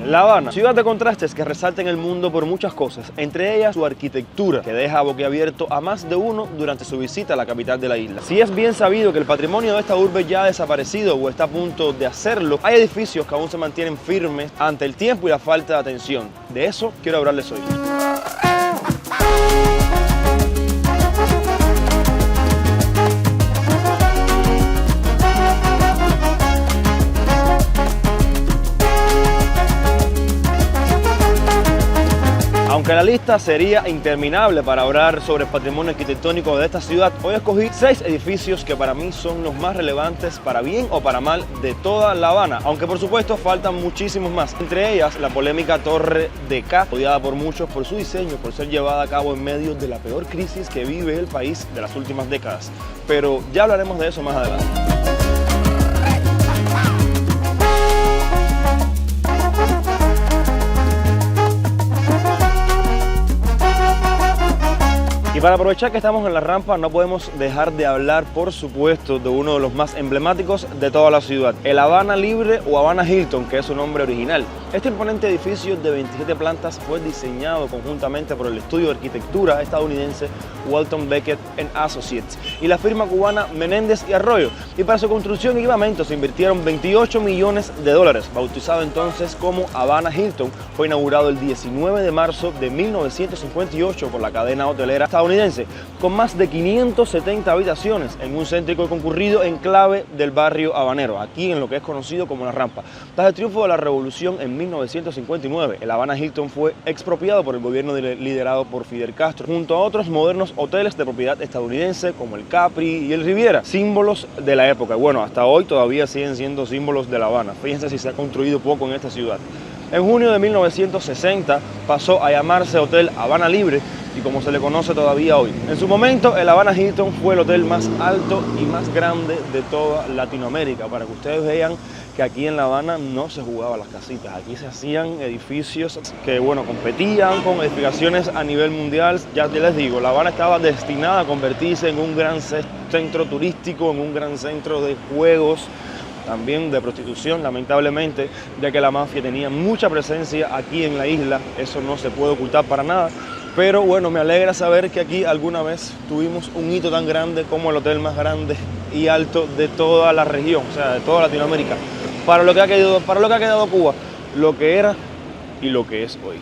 La Habana, ciudad de contrastes que resalta en el mundo por muchas cosas, entre ellas su arquitectura, que deja boquiabierto a más de uno durante su visita a la capital de la isla. Si es bien sabido que el patrimonio de esta urbe ya ha desaparecido o está a punto de hacerlo, hay edificios que aún se mantienen firmes ante el tiempo y la falta de atención. De eso quiero hablarles hoy. Aunque la lista sería interminable para hablar sobre el patrimonio arquitectónico de esta ciudad, hoy escogí 6 edificios que para mí son los más relevantes, para bien o para mal, de toda La Habana, aunque por supuesto faltan muchísimos más. Entre ellas, la polémica Torre de K, odiada por muchos por su diseño, por ser llevada a cabo en medio de la peor crisis que vive el país de las últimas décadas. Pero ya hablaremos de eso más adelante. Y para aprovechar que estamos en la rampa, no podemos dejar de hablar, por supuesto, de uno de los más emblemáticos de toda la ciudad, el Habana Libre o Habana Hilton, que es su nombre original. Este imponente edificio de 27 plantas fue diseñado conjuntamente por el estudio de arquitectura estadounidense Walton Beckett Associates y la firma cubana Menéndez y Arroyo. Y para su construcción y equipamiento se invirtieron $28 millones. Bautizado entonces como Habana Hilton, fue inaugurado el 19 de marzo de 1958 por la cadena hotelera estadounidense, con más de 570 habitaciones en un céntrico y concurrido enclave del barrio habanero, aquí en lo que es conocido como La Rampa. Tras el triunfo de la revolución en 1959, el Habana Hilton fue expropiado por el gobierno liderado por Fidel Castro, junto a otros modernos hoteles de propiedad estadounidense como el Capri y el Riviera, símbolos de la época. Bueno, hasta hoy todavía siguen siendo símbolos de La Habana. Fíjense si se ha construido poco en esta ciudad. En junio de 1960 pasó a llamarse Hotel Habana Libre y como se le conoce todavía hoy. En su momento, el Habana Hilton fue el hotel más alto y más grande de toda Latinoamérica, para que ustedes vean que aquí en La Habana no se jugaban las casitas, aquí se hacían edificios que, bueno, competían con edificaciones a nivel mundial. Ya les digo, La Habana estaba destinada a convertirse en un gran centro turístico, en un gran centro de juegos, también de prostitución, lamentablemente, ya que la mafia tenía mucha presencia aquí en la isla, eso no se puede ocultar para nada. Pero bueno, me alegra saber que aquí alguna vez tuvimos un hito tan grande como el hotel más grande y alto de toda la región, o sea, de toda Latinoamérica, para lo que ha quedado Cuba, lo que era y lo que es hoy.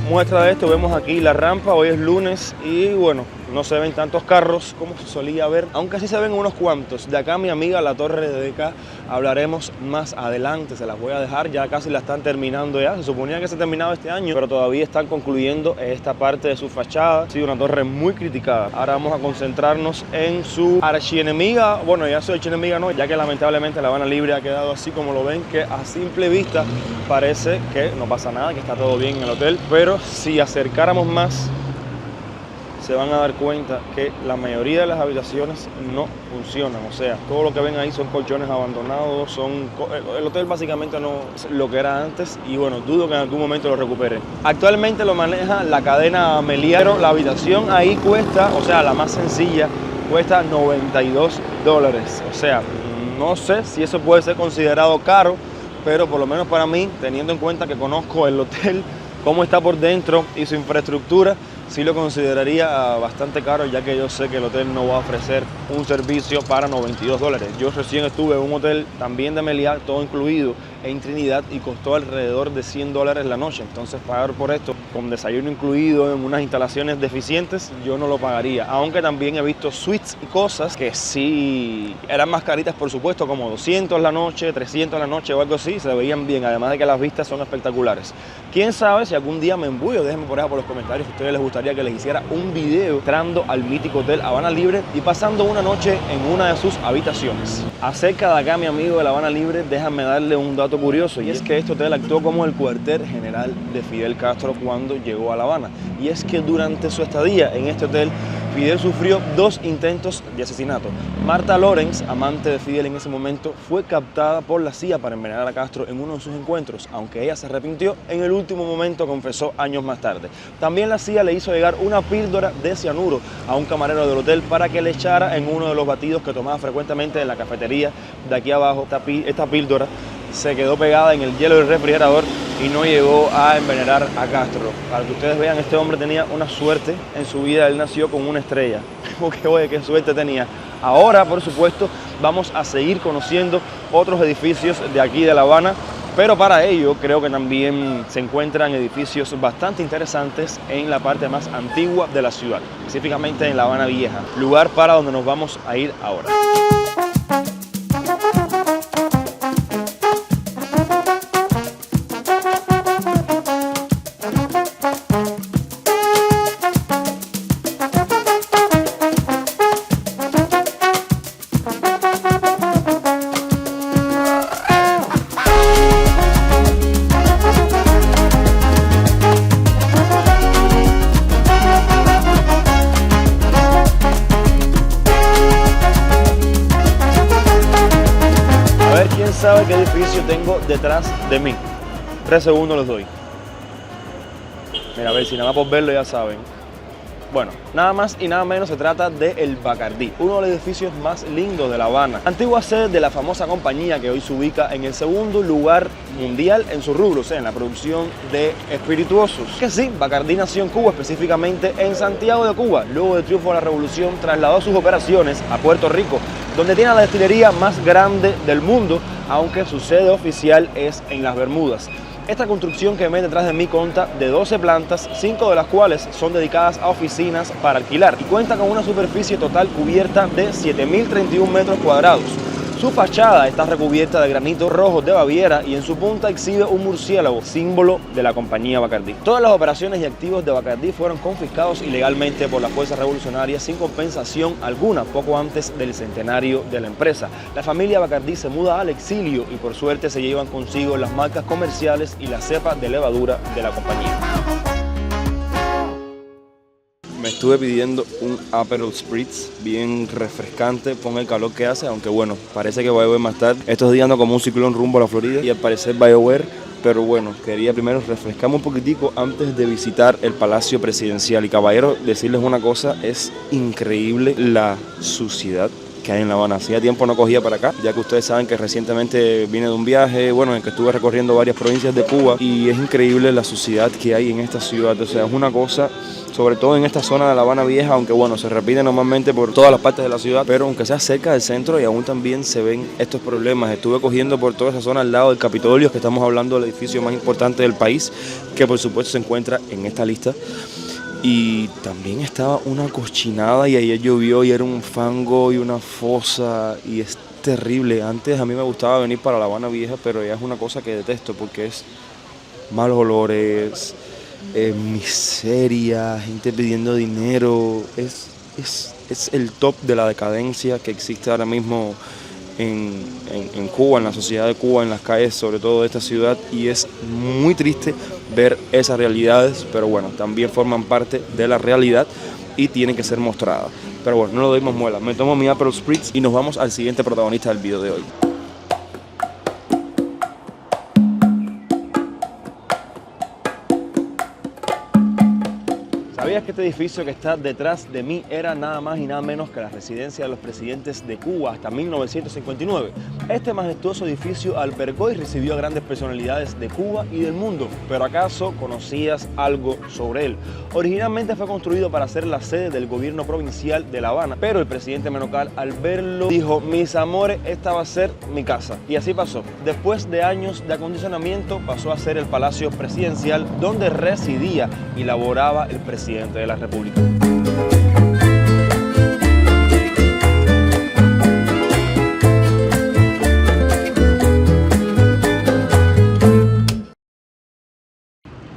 Muestra de esto, vemos aquí la rampa, hoy es lunes y bueno, no se ven tantos carros como se solía ver, aunque sí se ven unos cuantos. De acá mi amiga la Torre de K hablaremos más adelante, se las voy a dejar, ya casi la están terminando ya, se suponía que se terminaba este año, pero todavía están concluyendo esta parte de su fachada. Ha sido una torre muy criticada. Ahora vamos a concentrarnos en su archienemiga, bueno, ya su archienemiga no, ya que lamentablemente La Habana Libre ha quedado así como lo ven, que a simple vista parece que no pasa nada, que está todo bien en el hotel, pero si acercáramos más, se van a dar cuenta que la mayoría de las habitaciones no funcionan. O sea, todo lo que ven ahí son colchones abandonados, el hotel básicamente no es lo que era antes y bueno, dudo que en algún momento lo recuperen. Actualmente lo maneja la cadena Meliá, pero la habitación ahí cuesta, o sea, la más sencilla, cuesta $92. O sea, no sé si eso puede ser considerado caro, pero por lo menos para mí, teniendo en cuenta que conozco el hotel, cómo está por dentro y su infraestructura, sí lo consideraría bastante caro, ya que yo sé que el hotel no va a ofrecer un servicio para $92. Yo recién estuve en un hotel también de Meliá, todo incluido, en Trinidad, y costó alrededor de $100 la noche. Entonces pagar por esto, con desayuno incluido en unas instalaciones deficientes, yo no lo pagaría. Aunque también he visto suites y cosas que sí eran más caritas, por supuesto, como $200 la noche, $300 la noche o algo así, se veían bien, además de que las vistas son espectaculares. Quién sabe si algún día me embullo, déjenme por ahí por los comentarios si a ustedes les gustaría que les hiciera un video entrando al mítico hotel Habana Libre y pasando una noche en una de sus habitaciones. Acerca de acá, mi amigo de la Habana Libre, déjame darle un dato curioso, y es que este hotel actuó como el cuartel general de Fidel Castro cuando llegó a La Habana. Y es que durante su estadía en este hotel, Fidel sufrió 2 intentos de asesinato. Marta Lorenz, amante de Fidel en ese momento, fue captada por la CIA para envenenar a Castro en uno de sus encuentros, aunque ella se arrepintió, en el último momento confesó años más tarde. También la CIA le hizo llegar una píldora de cianuro a un camarero del hotel para que le echara en uno de los batidos que tomaba frecuentemente en la cafetería de aquí abajo. Esta píldora se quedó pegada en el hielo del refrigerador y no llegó a envenenar a Castro. Para que ustedes vean, este hombre tenía una suerte en su vida, él nació con una estrella. Porque oye, qué suerte tenía. Ahora, por supuesto, vamos a seguir conociendo otros edificios de aquí de La Habana, pero para ello creo que también se encuentran edificios bastante interesantes en la parte más antigua de la ciudad, específicamente en La Habana Vieja, lugar para donde nos vamos a ir ahora. ¿Quién sabe qué edificio tengo detrás de mí? 3 segundos les doy. Mira, a ver si nada más por verlo ya saben. Bueno, nada más y nada menos se trata de El Bacardí, uno de los edificios más lindos de La Habana. Antigua sede de la famosa compañía que hoy se ubica en el segundo lugar mundial en su rubro, o sea, en la producción de espirituosos. Que sí, Bacardí nació en Cuba, específicamente en Santiago de Cuba. Luego del triunfo de la revolución, trasladó sus operaciones a Puerto Rico, donde tiene la destilería más grande del mundo, aunque su sede oficial es en las Bermudas. Esta construcción que ven detrás de mí consta de 12 plantas, 5 de las cuales son dedicadas a oficinas para alquilar y cuenta con una superficie total cubierta de 7.031 metros cuadrados. Su fachada está recubierta de granito rojo de Baviera y en su punta exhibe un murciélago, símbolo de la compañía Bacardí. Todas las operaciones y activos de Bacardí fueron confiscados ilegalmente por las fuerzas revolucionarias sin compensación alguna poco antes del centenario de la empresa. La familia Bacardí se muda al exilio y por suerte se llevan consigo las marcas comerciales y la cepa de levadura de la compañía. Me estuve pidiendo un Aperol Spritz bien refrescante, con el calor que hace, aunque bueno, parece que va a llover más tarde. Estos días ando como un ciclón rumbo a la Florida y al parecer va a llover, pero bueno, quería primero refrescarme un poquitico antes de visitar el Palacio Presidencial. Y caballero, decirles una cosa, es increíble la suciedad que hay en La Habana. Hacía tiempo no cogía para acá, ya que ustedes saben que recientemente vine de un viaje, bueno, en que estuve recorriendo varias provincias de Cuba y es increíble la suciedad que hay en esta ciudad. O sea, es una cosa, sobre todo en esta zona de La Habana Vieja, aunque bueno, se repite normalmente por todas las partes de la ciudad, pero aunque sea cerca del centro y aún también se ven estos problemas. Estuve cogiendo por toda esa zona al lado del Capitolio, que estamos hablando del edificio más importante del país, que por supuesto se encuentra en esta lista. Y también estaba una cochinada y ayer llovió y era un fango y una fosa y es terrible. Antes a mí me gustaba venir para La Habana Vieja, pero ya es una cosa que detesto porque es malos olores, miseria, gente pidiendo dinero. Es el top de la decadencia que existe ahora mismo en Cuba, en la sociedad de Cuba, en las calles sobre todo de esta ciudad, y es muy triste ver esas realidades, pero bueno, también forman parte de la realidad y tienen que ser mostradas. Pero bueno, no lo doy más muela, me tomo mi Aperol Spritz y nos vamos al siguiente protagonista del video de hoy. ¿Sabías que este edificio que está detrás de mí era nada más y nada menos que la residencia de los presidentes de Cuba hasta 1959? Este majestuoso edificio albergó y recibió a grandes personalidades de Cuba y del mundo, pero ¿acaso conocías algo sobre él? Originalmente fue construido para ser la sede del gobierno provincial de La Habana, pero el presidente Menocal al verlo dijo: mis amores, esta va a ser mi casa. Y así pasó. Después de años de acondicionamiento pasó a ser el Palacio Presidencial, donde residía y laboraba el presidente de la República.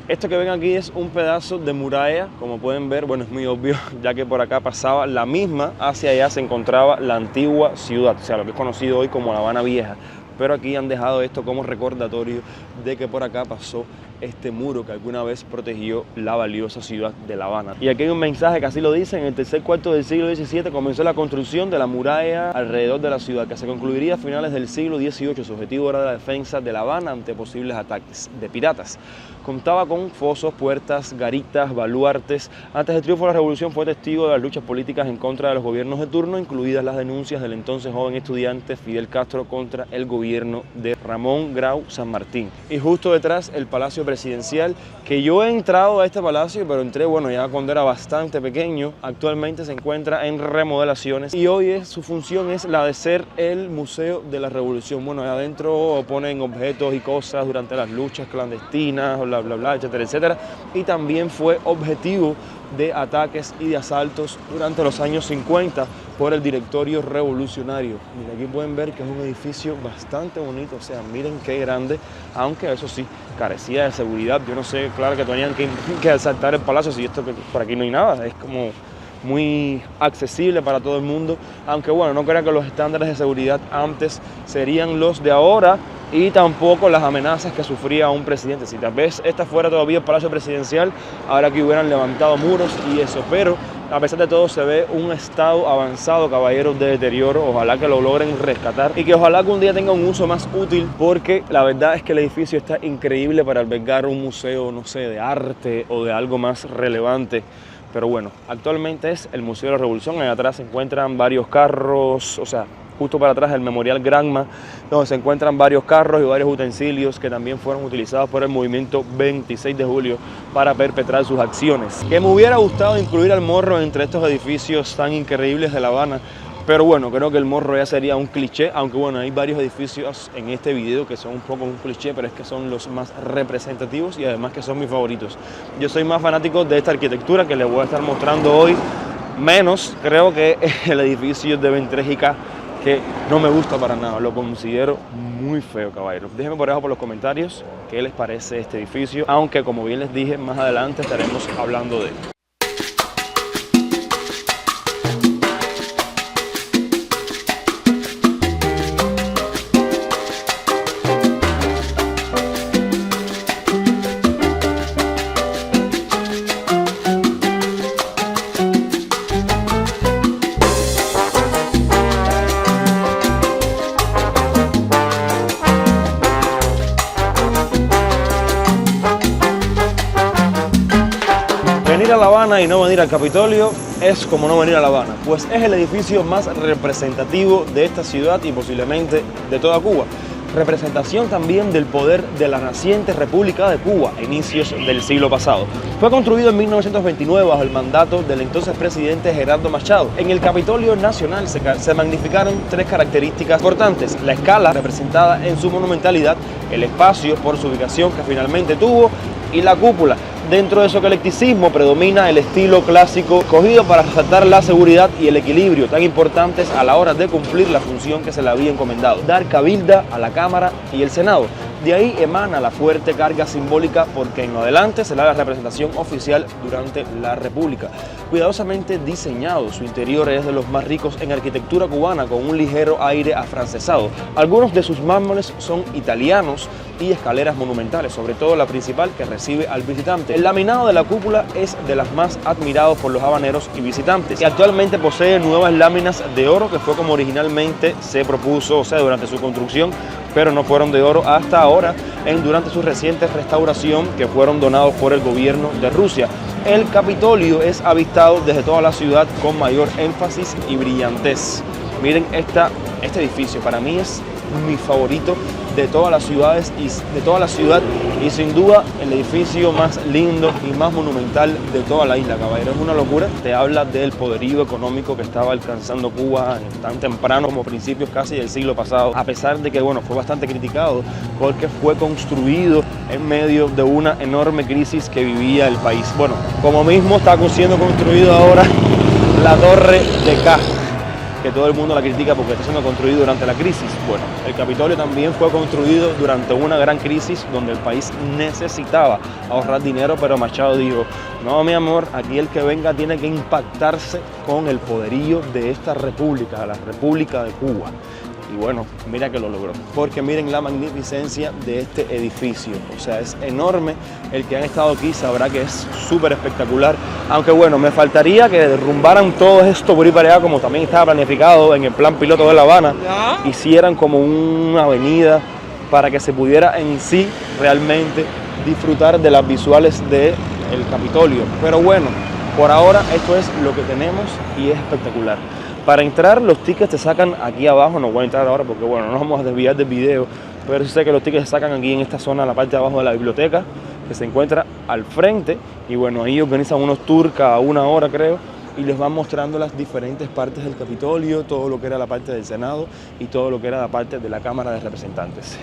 Esto que ven aquí es un pedazo de muralla, como pueden ver, bueno, es muy obvio, ya que por acá pasaba la misma, hacia allá se encontraba la antigua ciudad, o sea, lo que es conocido hoy como La Habana Vieja. Pero aquí han dejado esto como recordatorio de que por acá pasó este muro que alguna vez protegió la valiosa ciudad de La Habana. Y aquí hay un mensaje que así lo dice: en el tercer cuarto del siglo XVII comenzó la construcción de la muralla alrededor de la ciudad, que se concluiría a finales del siglo XVIII. Su objetivo era la defensa de La Habana ante posibles ataques de piratas. Contaba con fosos, puertas, garitas, baluartes. Antes del triunfo de la revolución fue testigo de las luchas políticas en contra de los gobiernos de turno, incluidas las denuncias del entonces joven estudiante Fidel Castro contra el gobierno de Ramón Grau San Martín. Y justo detrás el Palacio Presidencial, que yo he entrado a este palacio, pero entré, bueno, ya cuando era bastante pequeño. Actualmente se encuentra en remodelaciones y hoy su función es la de ser el Museo de la Revolución. Bueno, ahí adentro ponen objetos y cosas durante las luchas clandestinas, bla, bla, bla, etcétera, etcétera. Y también fue objetivo de ataques y de asaltos durante los años 50 por el Directorio Revolucionario. Mira, aquí pueden ver que es un edificio bastante bonito, o sea, miren qué grande, aunque eso sí, carecía de seguridad. Yo no sé, claro que tenían que asaltar el palacio, si esto que por aquí no hay nada, es como muy accesible para todo el mundo, aunque bueno, no crean que los estándares de seguridad antes serían los de ahora, y tampoco las amenazas que sufría un presidente. Si tal vez esta fuera todavía el Palacio Presidencial, ahora que hubieran levantado muros y eso, pero a pesar de todo se ve un estado avanzado, caballeros, de deterioro. Ojalá que lo logren rescatar y que ojalá que un día tenga un uso más útil, porque la verdad es que el edificio está increíble para albergar un museo, no sé, de arte o de algo más relevante. Pero bueno, actualmente es el Museo de la Revolución. Ahí atrás se encuentran varios carros, o sea, justo para atrás el Memorial Granma, donde se encuentran varios carros y varios utensilios que también fueron utilizados por el movimiento 26 de julio para perpetrar sus acciones. Que me hubiera gustado incluir al Morro entre estos edificios tan increíbles de La Habana, pero bueno, creo que el Morro ya sería un cliché, aunque bueno, hay varios edificios en este video que son un poco un cliché, pero es que son los más representativos y además que son mis favoritos. Yo soy más fanático de esta arquitectura que les voy a estar mostrando hoy, menos creo que el edificio de 23IK, que no me gusta para nada, lo considero muy feo, caballeros. Déjenme por abajo por los comentarios qué les parece este edificio, aunque como bien les dije, más adelante estaremos hablando de él. Venir a La Habana y no venir al Capitolio es como no venir a La Habana, pues es el edificio más representativo de esta ciudad y posiblemente de toda Cuba. Representación también del poder de la naciente República de Cuba a inicios del siglo pasado. Fue construido en 1929 bajo el mandato del entonces presidente Gerardo Machado. En el Capitolio Nacional se magnificaron tres características importantes: la escala, representada en su monumentalidad, el espacio por su ubicación que finalmente tuvo, y la cúpula. Dentro de su eclecticismo predomina el estilo clásico, escogido para resaltar la seguridad y el equilibrio tan importantes a la hora de cumplir la función que se le había encomendado: dar cabilda a la Cámara y el Senado. De ahí emana la fuerte carga simbólica, porque en lo adelante será la representación oficial durante la República. Cuidadosamente diseñado, su interior es de los más ricos en arquitectura cubana, con un ligero aire afrancesado. Algunos de sus mármoles son italianos y escaleras monumentales, sobre todo la principal que recibe al visitante. El laminado de la cúpula es de las más admirados por los habaneros y visitantes, y actualmente posee nuevas láminas de oro, que fue como originalmente se propuso, o sea, durante su construcción, pero no fueron de oro hasta ahora, durante su reciente restauración, que fueron donados por el gobierno de Rusia. El Capitolio es avistado desde toda la ciudad con mayor énfasis y brillantez. Miren este edificio, para mí es mi favorito de todas las ciudades y sin duda el edificio más lindo y más monumental de toda la isla, caballero. Es una locura. Te habla del poderío económico que estaba alcanzando Cuba tan temprano como principios casi del siglo pasado, a pesar de que bueno, fue bastante criticado porque fue construido en medio de una enorme crisis que vivía el país. Bueno, como mismo está siendo construido ahora la Torre de K, que todo el mundo la critica porque está siendo construido durante la crisis. Bueno, el Capitolio también fue construido durante una gran crisis donde el país necesitaba ahorrar dinero, pero Machado dijo: no, mi amor, aquí el que venga tiene que impactarse con el poderío de esta república, la República de Cuba. Y bueno, mira que lo logró. Porque miren la magnificencia de este edificio. O sea, es enorme. El que han estado aquí sabrá que es súper espectacular. Aunque bueno, me faltaría que derrumbaran todo esto por ahí para allá, como también estaba planificado en el plan piloto de La Habana. Hicieran como una avenida para que se pudiera en sí realmente disfrutar de las visuales del Capitolio. Pero bueno, por ahora esto es lo que tenemos y es espectacular. Para entrar los tickets te sacan aquí abajo, no voy a entrar ahora porque bueno, no nos vamos a desviar del video, pero sí sé que los tickets se sacan aquí en esta zona, en la parte de abajo de la biblioteca, que se encuentra al frente, y bueno, ahí organizan unos tours cada 1 hora creo, y les van mostrando las diferentes partes del Capitolio, todo lo que era la parte del Senado y todo lo que era la parte de la Cámara de Representantes.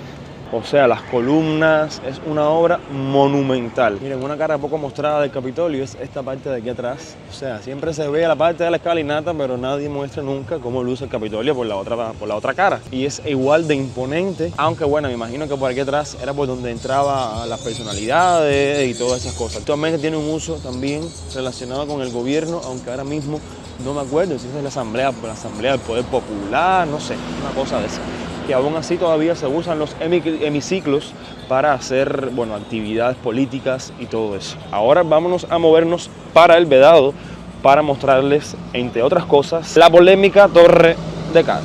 O sea, las columnas, es una obra monumental. Miren, una cara poco mostrada del Capitolio es esta parte de aquí atrás. O sea, siempre se ve la parte de la escalinata, pero nadie muestra nunca cómo luce el Capitolio por la otra cara. Y es igual de imponente, aunque bueno, me imagino que por aquí atrás era por donde entraban las personalidades y todas esas cosas. Actualmente tiene un uso también relacionado con el gobierno, aunque ahora mismo no me acuerdo si es la Asamblea del Poder Popular, no sé, una cosa de esa. Que aún así todavía se usan los hemiciclos para hacer, bueno, actividades políticas y todo eso. Ahora vámonos a movernos para el Vedado para mostrarles, entre otras cosas, la polémica Torre de K.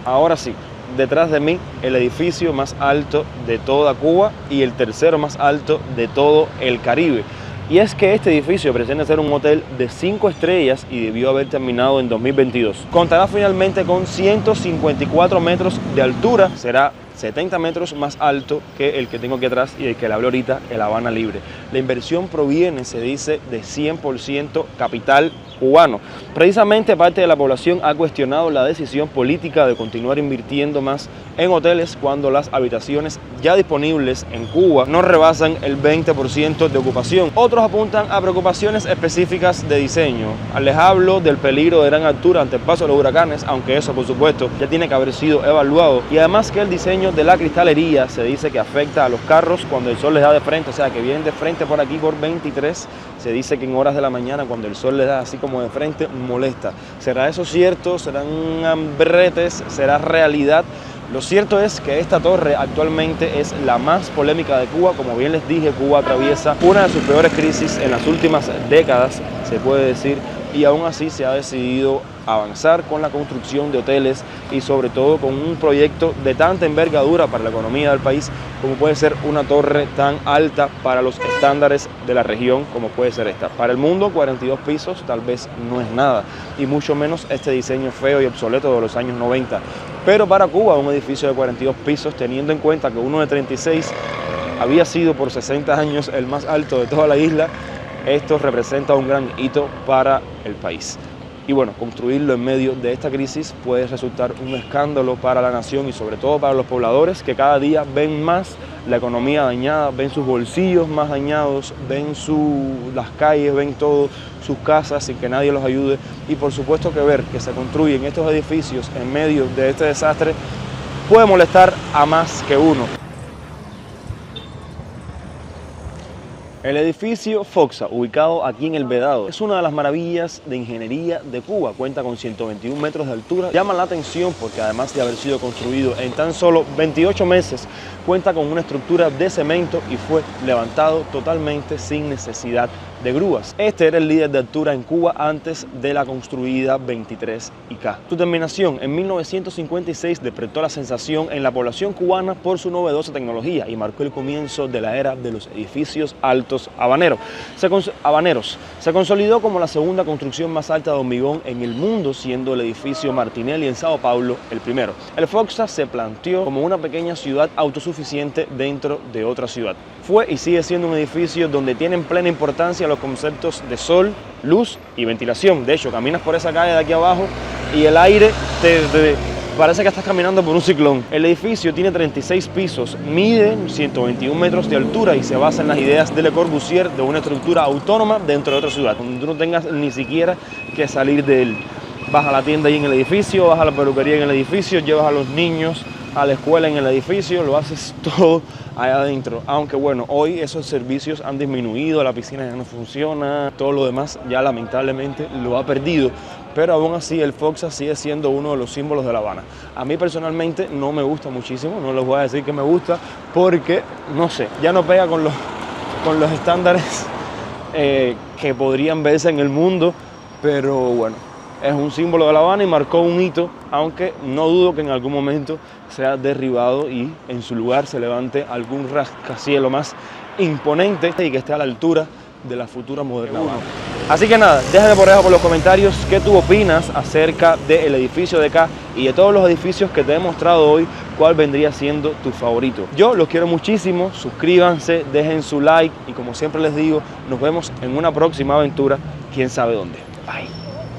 Ahora sí, detrás de mí el edificio más alto de toda Cuba y el tercero más alto de todo el Caribe. Y es que este edificio pretende ser un hotel de 5 estrellas y debió haber terminado en 2022. Contará finalmente con 154 metros de altura, será 70 metros más alto que el que tengo aquí atrás y el que le hablé ahorita, el Habana Libre. La inversión proviene, se dice, de 100% capital cubano. Precisamente parte de la población ha cuestionado la decisión política de continuar invirtiendo más en hoteles cuando las habitaciones ya disponibles en Cuba no rebasan el 20% de ocupación. Otros apuntan a preocupaciones específicas de diseño. Les hablo del peligro de gran altura ante el paso de los huracanes, aunque eso por supuesto ya tiene que haber sido evaluado, y además que el diseño de la cristalería se dice que afecta a los carros cuando el sol les da de frente, o sea que vienen de frente por aquí por 23, se dice que en horas de la mañana cuando el sol les da así como de frente molesta. ¿Será eso cierto? ¿Serán bretes? ¿Será realidad? Lo cierto es que esta torre actualmente es la más polémica de Cuba. Como bien les dije, Cuba atraviesa una de sus peores crisis en las últimas décadas, se puede decir, y aún así se ha decidido avanzar con la construcción de hoteles y sobre todo con un proyecto de tanta envergadura para la economía del país como puede ser una torre tan alta para los estándares de la región como puede ser esta. Para el mundo 42 pisos tal vez no es nada y mucho menos este diseño feo y obsoleto de los años 90. Pero para Cuba un edificio de 42 pisos, teniendo en cuenta que uno de 36 había sido por 60 años el más alto de toda la isla, esto representa un gran hito para el país. Y bueno, construirlo en medio de esta crisis puede resultar un escándalo para la nación y sobre todo para los pobladores que cada día ven más la economía dañada, ven sus bolsillos más dañados, ven las calles, ven todo, sus casas sin que nadie los ayude. Y por supuesto que ver que se construyen estos edificios en medio de este desastre puede molestar a más que uno. El edificio Foxa, ubicado aquí en el Vedado, es una de las maravillas de ingeniería de Cuba. Cuenta con 121 metros de altura. Llama la atención porque además de haber sido construido en tan solo 28 meses, cuenta con una estructura de cemento y fue levantado totalmente sin necesidad de grúas. Este era el líder de altura en Cuba antes de la construida 23IK. Su terminación en 1956 despertó la sensación en la población cubana por su novedosa tecnología y marcó el comienzo de la era de los edificios altos habaneros. Se consolidó como la segunda construcción más alta de hormigón en el mundo, siendo el edificio Martinelli en Sao Paulo el primero. El Foxa se planteó como una pequeña ciudad autosuficiente dentro de otra ciudad. Fue y sigue siendo un edificio donde tienen plena importancia los conceptos de sol, luz y ventilación. De hecho, caminas por esa calle de aquí abajo y el aire parece que estás caminando por un ciclón. El edificio tiene 36 pisos, mide 121 metros de altura y se basa en las ideas de Le Corbusier de una estructura autónoma dentro de otra ciudad, donde tú no tengas ni siquiera que salir de él. Vas a la tienda ahí en el edificio, vas a la peluquería en el edificio, llevas a los niños a la escuela en el edificio, lo haces todo allá adentro. Aunque bueno, hoy esos servicios han disminuido, la piscina ya no funciona, todo lo demás ya lamentablemente lo ha perdido. Pero aún así el Foxa sigue siendo uno de los símbolos de La Habana. A mí personalmente no me gusta muchísimo, no les voy a decir que me gusta, porque, no sé, ya no pega con los estándares que podrían verse en el mundo, pero bueno, es un símbolo de La Habana y marcó un hito, aunque no dudo que en algún momento sea derribado y en su lugar se levante algún rascacielos más imponente y que esté a la altura de la futura moderna Habana. Así que nada, déjame por abajo por los comentarios qué tú opinas acerca del edificio de acá y de todos los edificios que te he mostrado hoy, cuál vendría siendo tu favorito. Yo los quiero muchísimo, suscríbanse, dejen su like y como siempre les digo, nos vemos en una próxima aventura, quién sabe dónde. Bye.